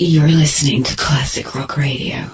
You're listening to Classic Rock Radio.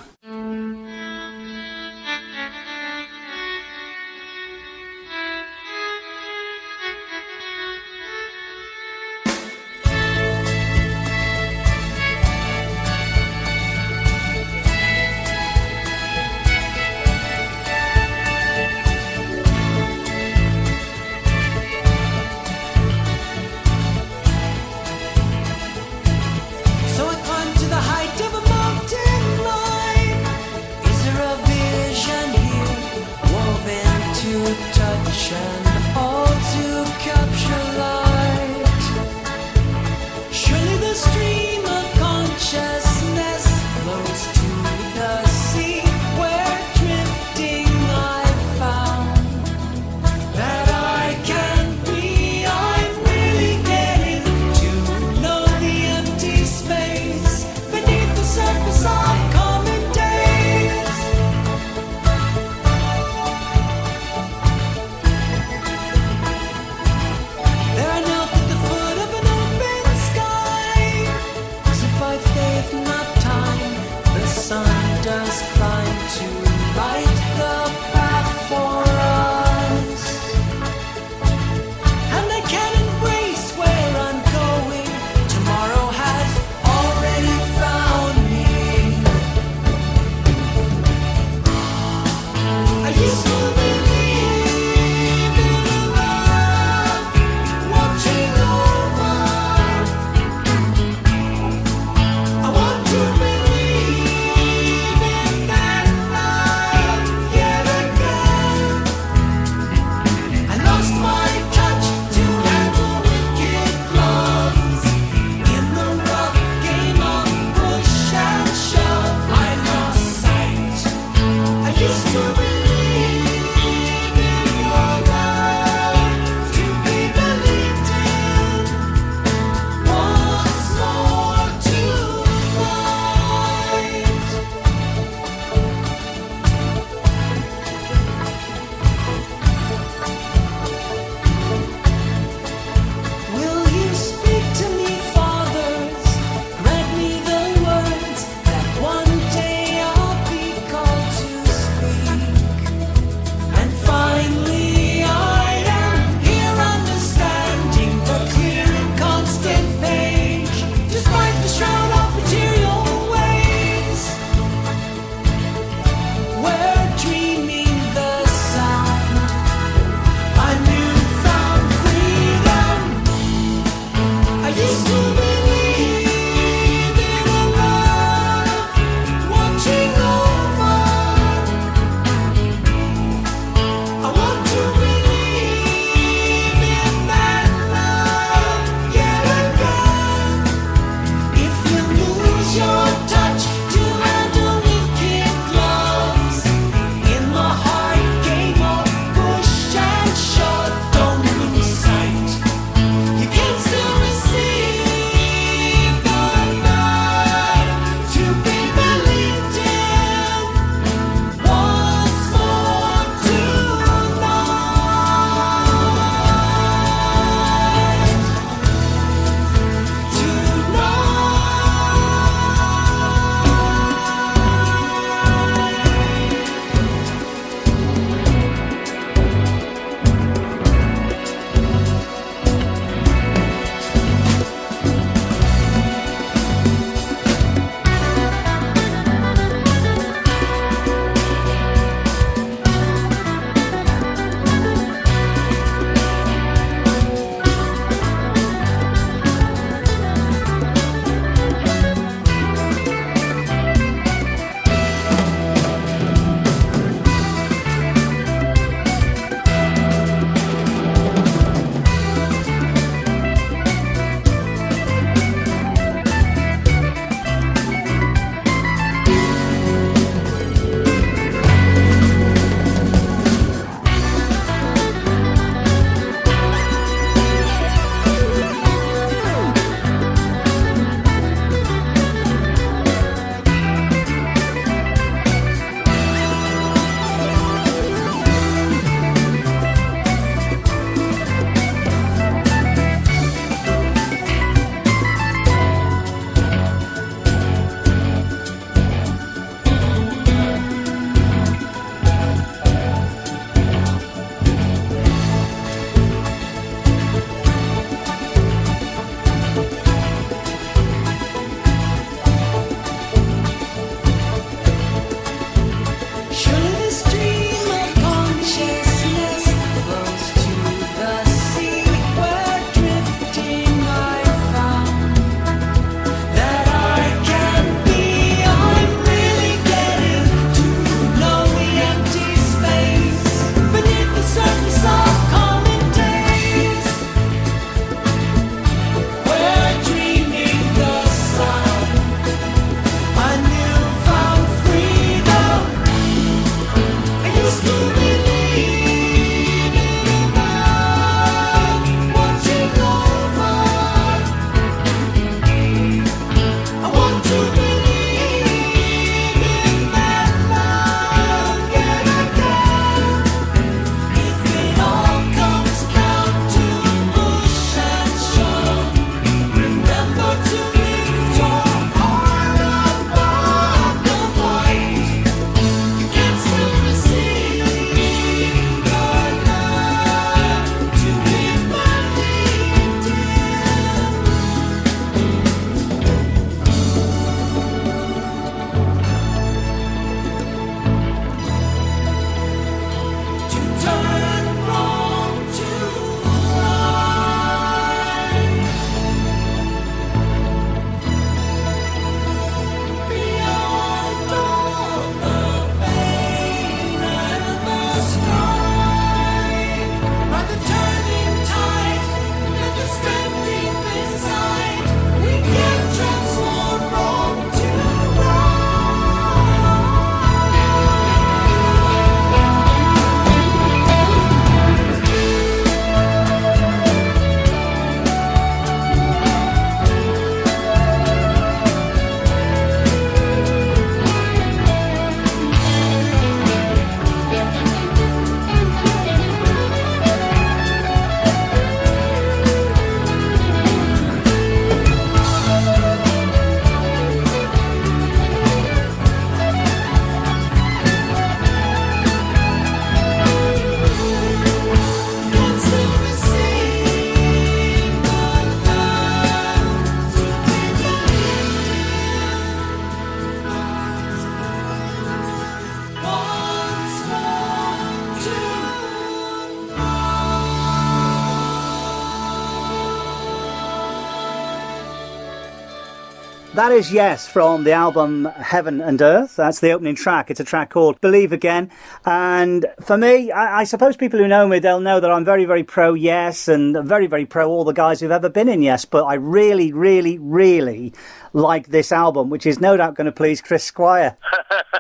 That is Yes from the album Heaven and Earth. That's the opening track. It's a track called Believe Again. And for me, I suppose people who know me, they'll know that I'm very, very pro Yes and very, very pro all the guys who've ever been in Yes. But I really, really, really like this album, which is no doubt going to please Chris Squire.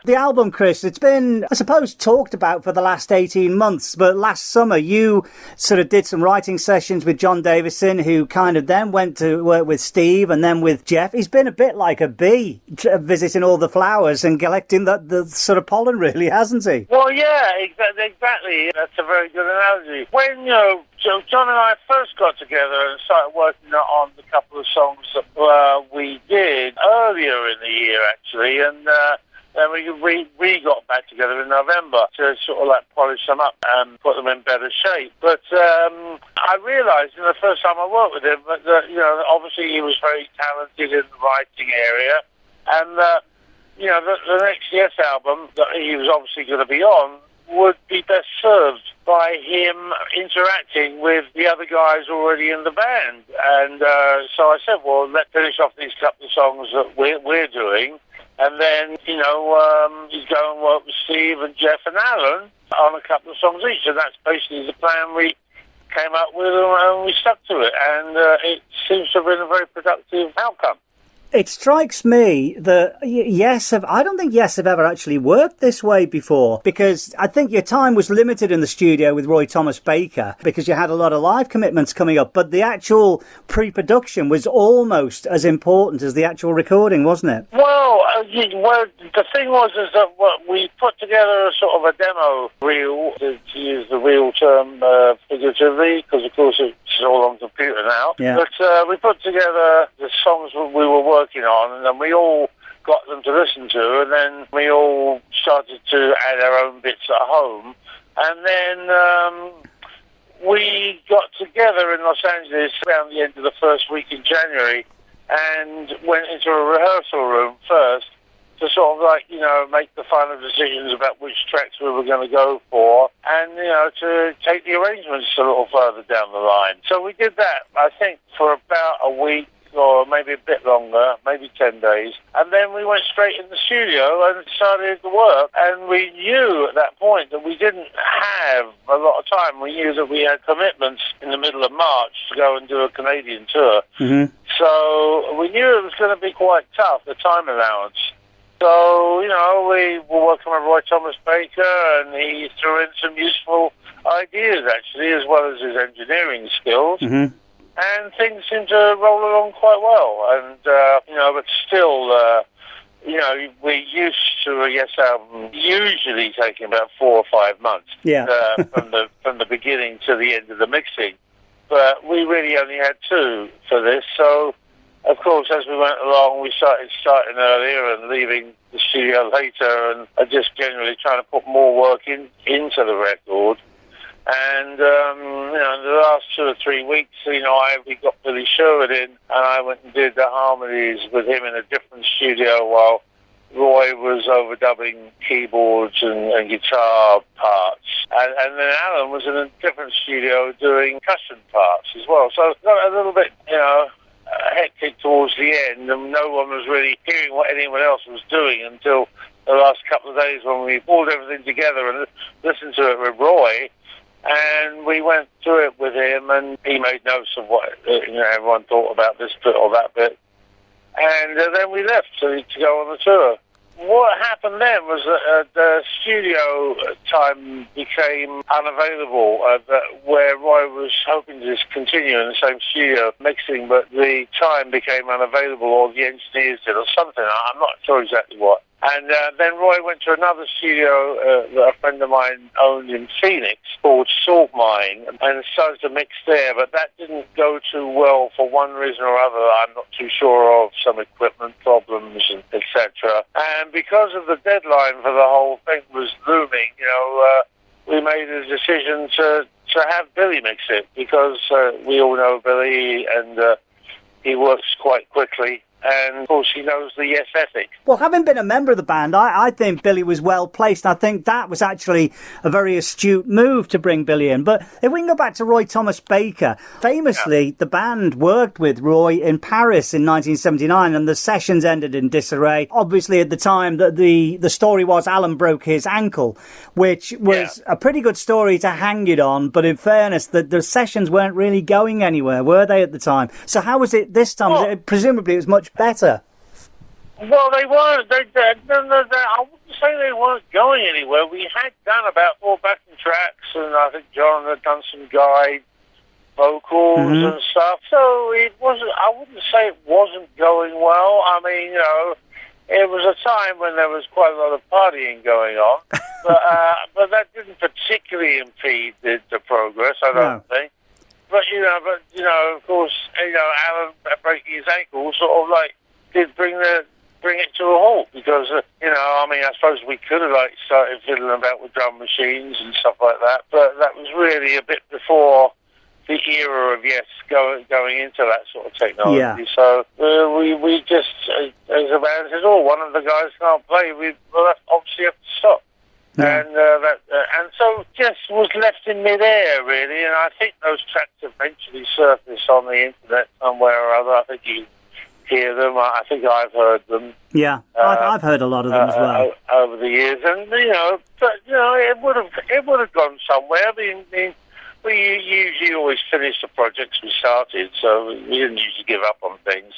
The album, Chris, it's been, I suppose, talked about for the last 18 months, but last summer you sort of did some writing sessions with John Davison, who kind of then went to work with Steve and then with Jeff. He's been a bit like a bee, visiting all the flowers and collecting the sort of pollen, really, hasn't he? Well, yeah, exactly. That's a very good analogy. When, John and I first got together and started working on the couple of songs that we did earlier in the year, actually, and then we got back together in November to sort of like polish them up and put them in better shape. But I realised in the first time I worked with him that, obviously he was very talented in the writing area, and the next Yes album that he was obviously going to be on would be best served by him interacting with the other guys already in the band. And so I said, well, let's finish off these couple of songs that we're doing, and then, he'd go and work with Steve and Jeff and Alan on a couple of songs each. And that's basically the plan we came up with, and we stuck to it. And it seems to have been a very productive outcome. It strikes me that I don't think Yes have ever actually worked this way before, because I think your time was limited in the studio with Roy Thomas Baker because you had a lot of live commitments coming up, but the actual pre-production was almost as important as the actual recording, wasn't it? Well, the thing was that we put together a sort of a demo reel, to use the real term figuratively, because of course it's all on computer now. Yeah. But we put together the songs that we were working on, and then we all got them to listen to, and then we all started to add our own bits at home. And then we got together in Los Angeles around the end of the first week in January and went into a rehearsal room first to sort of make the final decisions about which tracks we were going to go for, and, to take the arrangements a little further down the line. So we did that, I think, for about a week, or maybe a bit longer, maybe 10 days. And then we went straight in the studio and started the work. And we knew at that point that we didn't have a lot of time. We knew that we had commitments in the middle of March to go and do a Canadian tour. Mm-hmm. So we knew it was going to be quite tough, the time allowance. So, we were working with Roy Thomas Baker, and he threw in some useful ideas, actually, as well as his engineering skills. Mm-hmm. And things seem to roll along quite well. And, but still, we're used to a Yes album usually taking about 4 or 5 months. Yeah. From the beginning to the end of the mixing. But we really only had 2 for this. So, of course, as we went along, we starting earlier and leaving the studio later, and just generally trying to put more work into the record. And, the last 2 or 3 weeks, we got Billy Sherwood in, and I went and did the harmonies with him in a different studio while Roy was overdubbing keyboards and guitar parts. And then Alan was in a different studio doing percussion parts as well. So it got a little bit, hectic towards the end, and no one was really hearing what anyone else was doing until the last couple of days when we pulled everything together and listened to it with Roy. And we went through it with him, and he made notes of what everyone thought about this bit or that bit. And then we left to go on the tour. What happened then was that the studio time became unavailable, where Roy was hoping to just continue in the same studio mixing, but the time became unavailable, or the engineers did, or something. I'm not sure exactly what. And then Roy went to another studio that a friend of mine owned in Phoenix called Salt Mine, and started to mix there, but that didn't go too well for one reason or other. I'm not too sure of, some equipment problems, and etc. And because of the deadline for the whole thing was looming, we made a decision to have Billy mix it, because we all know Billy, and he works quite quickly. and of course he knows the yes ethic. Well, having been a member of the band, I think Billy was well placed. I think that was actually a very astute move to bring Billy in. But if we can go back to Roy Thomas Baker, famously, the band worked with Roy in Paris in 1979, and the sessions ended in disarray. Obviously, at the time, the story was Alan broke his ankle, which was a pretty good story to hang it on. But in fairness, the sessions weren't really going anywhere, were they, at the time? So how was it this time? Well, Presumably it was much better. Well, they weren't. I wouldn't say they weren't going anywhere. We had done about 4 backing tracks, and I think John had done some guide vocals and stuff. So it wasn't. I wouldn't say it wasn't going well. I mean, it was a time when there was quite a lot of partying going on, but that didn't particularly impede the progress, I don't think. But of course, Alan breaking his ankle sort of like did bring it to a halt, because I suppose we could have started fiddling about with drum machines and stuff like that, but that was really a bit before the era of going into that sort of technology. Yeah. So we just, as a band says, one of the guys can't play. We'll obviously have to stop. Yeah. And so just was left in midair, really. And I think those tracks eventually surfaced on the internet somewhere or other. I think you hear them. I think I've heard them. Yeah, I've heard a lot of them as well over the years. And it would have gone somewhere. I mean, we usually always finish the projects we started, so we didn't usually give up on things.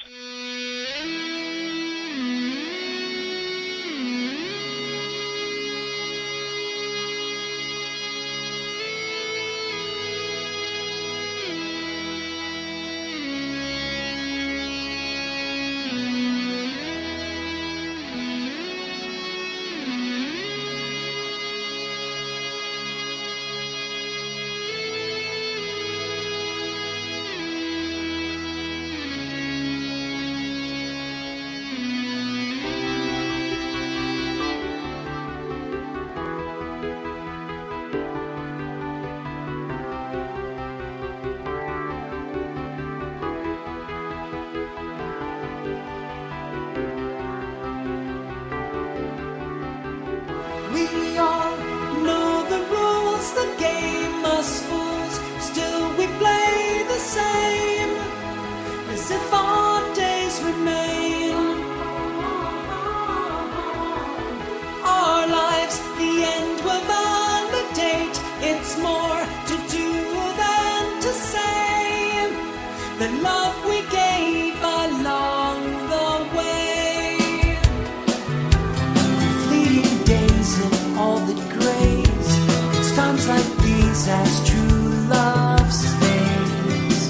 As true love stays,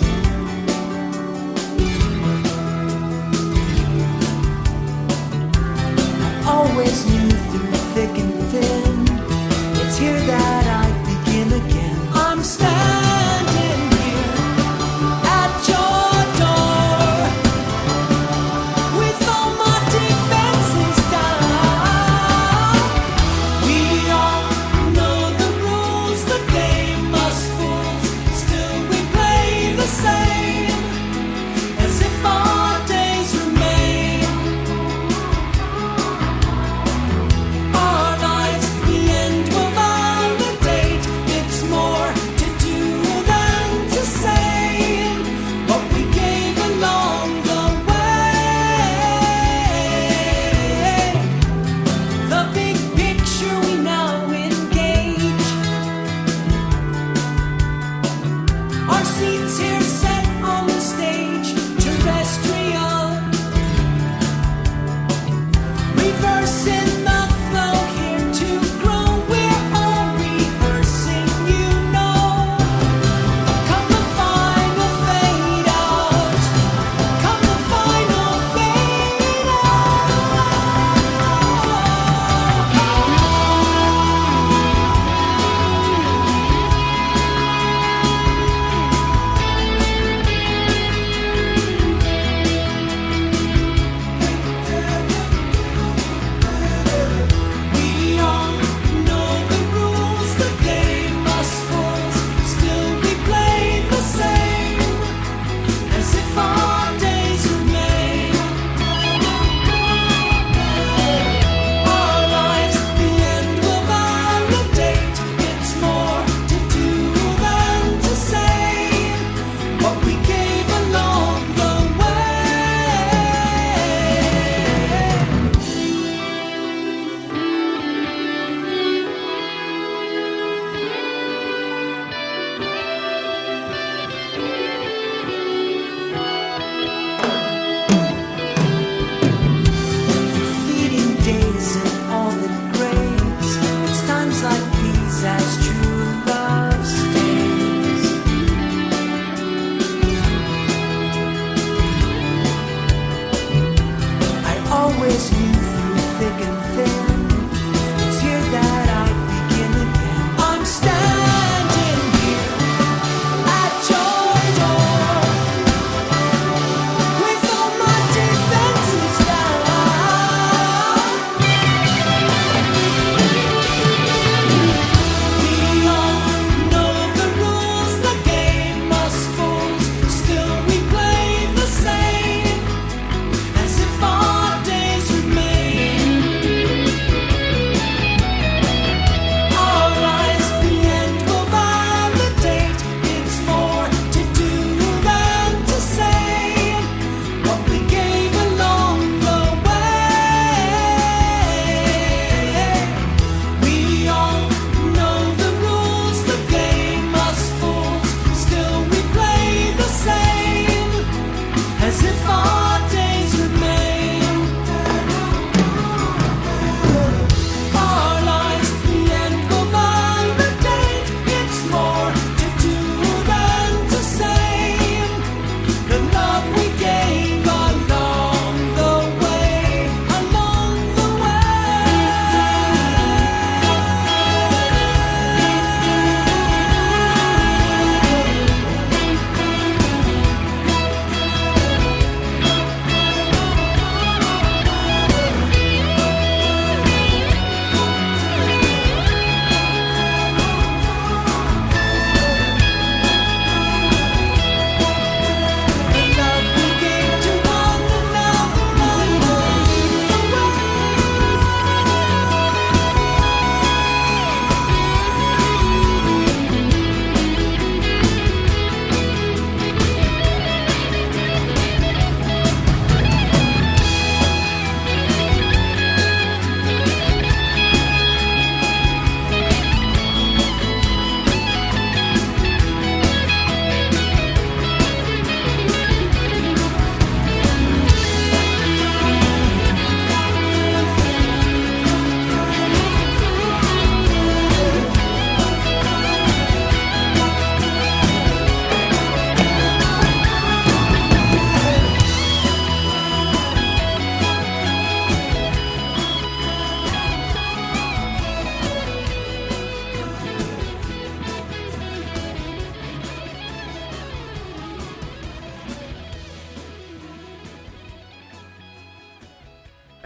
I always knew through thick and thin, it's here that I begin again. I'm standing here at your door, with all my defenses down. We all know the rules, the game must fools. Still we play the same, as if our days remain.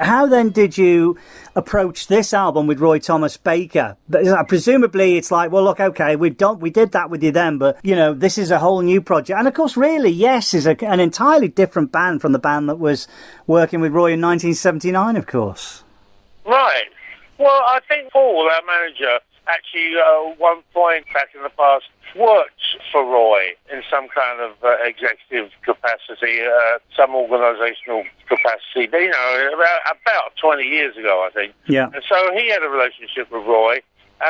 How then did you approach this album with Roy Thomas Baker? Presumably it's like, well, look, okay, we did that with you then, but, you know, this is a whole new project. And of course, really, Yes is an entirely different band from the band that was working with Roy in 1979, of course. Right. Well, I think Paul, our manager, actually at one point back in the past worked for Roy in some kind of executive capacity, some organisational capacity, you know, about 20 years ago, I think. Yeah. And so he had a relationship with Roy, and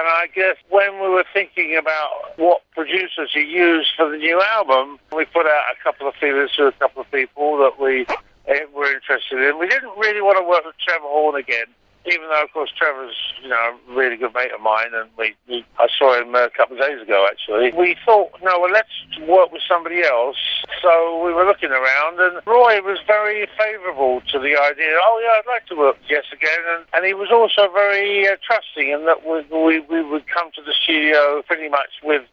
I guess when we were thinking about what producers to use for the new album, we put out a couple of feelers to a couple of people that we were interested in. We didn't really want to work with Trevor Horn again, even though, of course, Trevor's, you know, a really good mate of mine, and I saw him a couple of days ago, actually. We thought, no, well, let's work with somebody else. So we were looking around, and Roy was very favourable to the idea, oh, yeah, I'd like to work with Yes again. And he was also very trusting in that we would come to the studio pretty much with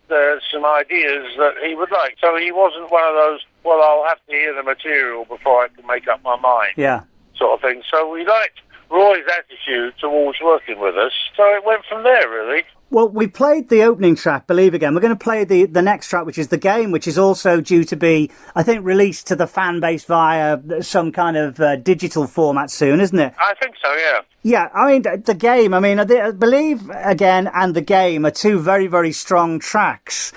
some ideas that he would like. So he wasn't one of those, well, I'll have to hear the material before I can make up my mind, sort of thing. So we liked Roy's attitude towards working with us, so it went from there, really. Well, we played the opening track, Believe Again. We're going to play the next track, which is The Game, which is also due to be, I think, released to the fan base via some kind of digital format soon, isn't it? I think so, yeah. Yeah, I mean, The Game, I mean, Believe Again and The Game are two very, very strong tracks.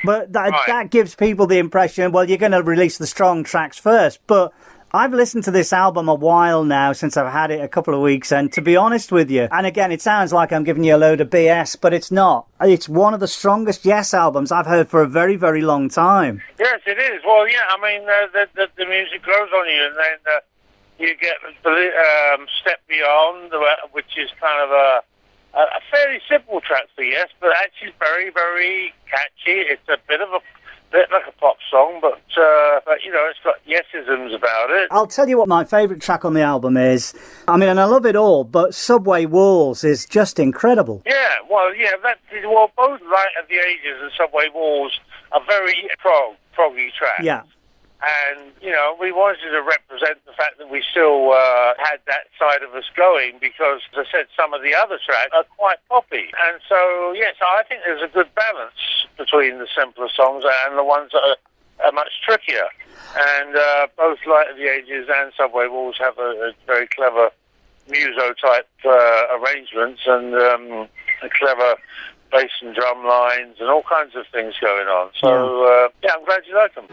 But that gives people the impression, well, you're going to release the strong tracks first, but I've listened to this album a while now, since I've had it a couple of weeks, and to be honest with you, and again, it sounds like I'm giving you a load of BS, but it's not. It's one of the strongest Yes albums I've heard for a very, very long time. Yes, it is. Well, yeah, I mean, the music grows on you, and then you get Step Beyond, which is kind of a fairly simple track for Yes, but actually very, very catchy. It's a bit like a pop song, but you know, it's got Yes-isms about it. I'll tell you what my favourite track on the album is. I mean, and I love it all, but Subway Walls is just incredible. Yeah, well, both Light of the Ages and Subway Walls are very proggy tracks. Yeah. And, you know, we wanted to represent the fact that we still had that side of us going because, as I said, some of the other tracks are quite poppy. And so, yes, I think there's a good balance between the simpler songs and the ones that are much trickier. And both Light of the Ages and Subway Walls have a very clever muso-type arrangements and a clever bass and drum lines and all kinds of things going on. So, yeah, I'm glad you like them.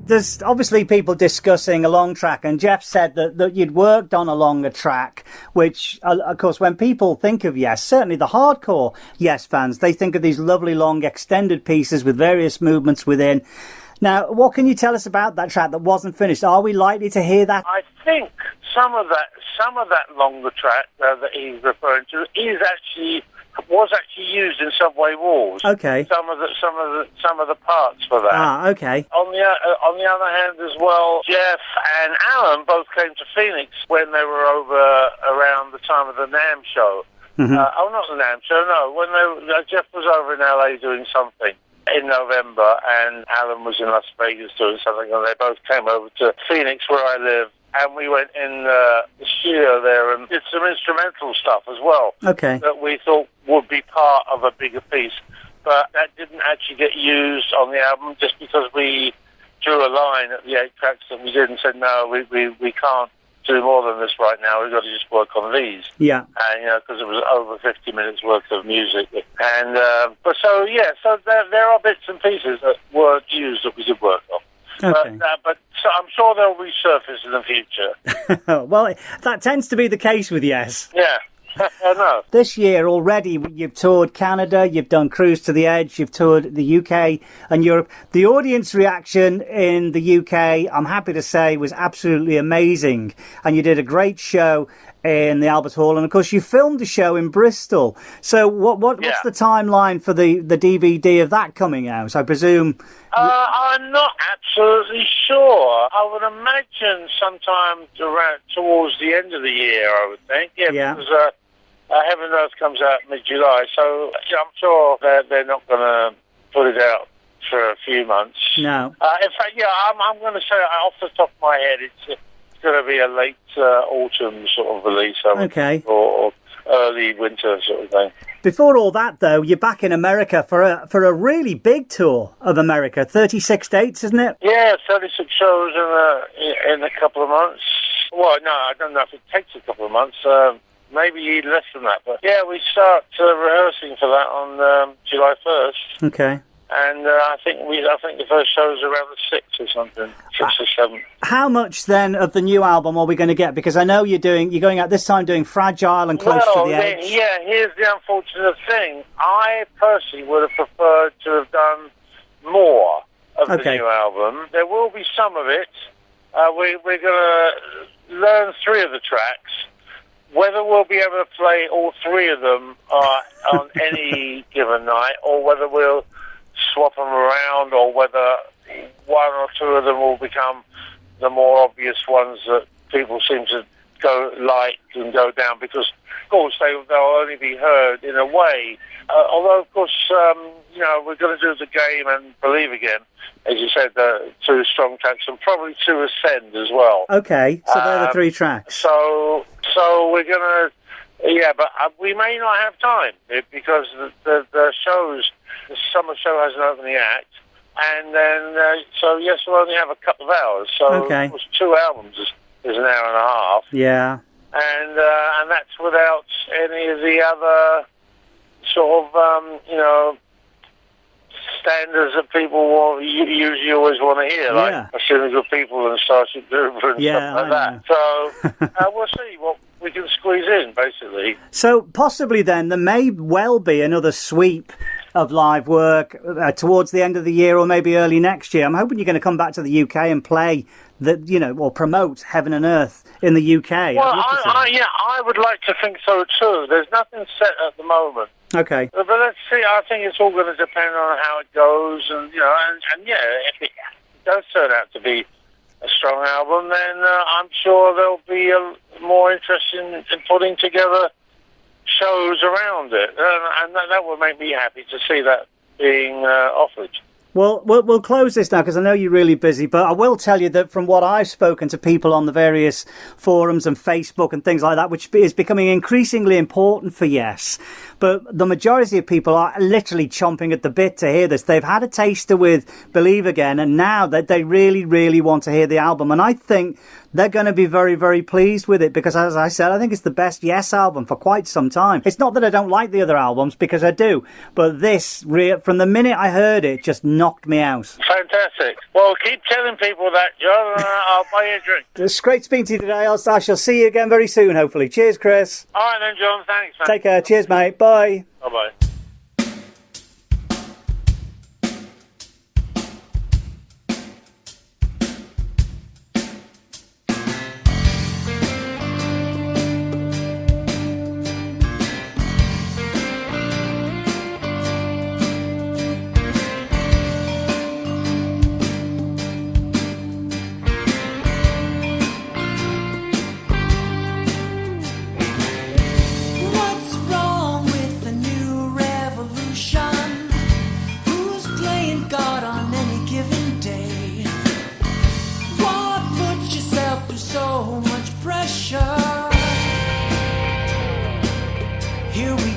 there's obviously people discussing a long track, and Jeff said that you'd worked on a longer track, which, of course, when people think of Yes, certainly the hardcore Yes fans, they think of these lovely long extended pieces with various movements within. Now, what can you tell us about that track that wasn't finished? Are we likely to hear that? I think some of that longer track that he's referring to was actually used in Subway Wars. Okay. Some of the parts for that. Ah, okay. On the other hand, as well, Jeff and Alan both came to Phoenix when they were over around the time of the NAMM show. Mm-hmm. Not the NAMM show. No, when Jeff was over in LA doing something in November, and Alan was in Las Vegas doing something, and they both came over to Phoenix, where I live. And we went in the studio there and did some instrumental stuff as well. Okay. That we thought would be part of a bigger piece. But that didn't actually get used on the album just because we drew a line at the 8 tracks that we did and said, no, we can't do more than this right now. We've got to just work on these. Yeah. And, because it was over 50 minutes worth of music. And, so there are bits and pieces that weren't used that we did work on. Okay. But so I'm sure they'll resurface in the future. Well, that tends to be the case with Yes. Yeah, I know. This year already, you've toured Canada, you've done Cruise to the Edge, you've toured the UK and Europe. The audience reaction in the UK, I'm happy to say, was absolutely amazing. And you did a great show in the Albert Hall, and of course you filmed a show in Bristol. So what's the timeline for the DVD of that coming out? I presume... I'm not absolutely sure. I would imagine sometime towards the end of the year, I would think. Yeah. Because Heaven and Earth comes out mid-July, so I'm sure they're not going to put it out for a few months. No. In fact, I'm going to say off the top of my head, it's going to be a late autumn sort of release. Okay. Or early winter sort of thing. Before all that, though, you're back in America for a really big tour of America. 36 dates, isn't it? Yeah, 36 shows in a couple of months. Well, no, I don't know if it takes a couple of months. Maybe less than that. But yeah, we start rehearsing for that on July 1st. Okay. And I think the first show is around the 6th or something, 6th or 7th. How much then of the new album are we going to get? Because I know you're going out this time doing Fragile and Close to the Edge. Yeah, here's the unfortunate thing. I personally would have preferred to have done more of the new album. There will be some of it. We're going to learn 3 of the tracks. Whether we'll be able to play all 3 of them on any given night, or whether we'll swap them around, or whether 1 or 2 of them will become the more obvious ones that people seem to go like and go down, because of course they'll only be heard in a way. Although of course we're going to do The Game and Believe Again, as you said, the 2 strong tracks, and probably 2 Ascend as well. Okay, so they're the 3 tracks. So we're going to, but we may not have time because the shows. The summer show has an opening act, and then we'll only have a couple of hours. So okay. 2 albums is an hour and a half. Yeah, and that's without any of the other sort of standards that people usually always want to hear, like Assuming Good People and Starship Trooper and stuff like that. So we'll see what we can squeeze in, basically. So possibly then there may well be another sweep of live work towards the end of the year, or maybe early next year. I'm hoping you're going to come back to the UK and play or promote Heaven and Earth in the UK. Well, I would like to think so too. There's nothing set at the moment. Okay. But let's see. I think it's all going to depend on how it goes, and if it does turn out to be a strong album, then I'm sure there'll be more interest in putting together shows around it, and that would make me happy to see that being offered. Well, we'll close this now because I know you're really busy, but I will tell you that from what I've spoken to people on the various forums and Facebook and things like that, which is becoming increasingly important for Yes, but the majority of people are literally chomping at the bit to hear this. They've had a taster with Believe Again, and now that they really, really want to hear the album. And I think they're going to be very, very pleased with it because, as I said, I think it's the best Yes album for quite some time. It's not that I don't like the other albums, because I do, but this, from the minute I heard it, just knocked me out. Fantastic. Well, keep telling people that, John, and I'll buy you a drink. It's great speaking to you today. I shall see you again very soon, hopefully. Cheers, Chris. All right then, John. Thanks, man. Take care. Cheers, mate. Bye. Bye-bye. What's wrong with the new revolution? Who's playing God on any given day? Why put yourself through so much pressure? Here we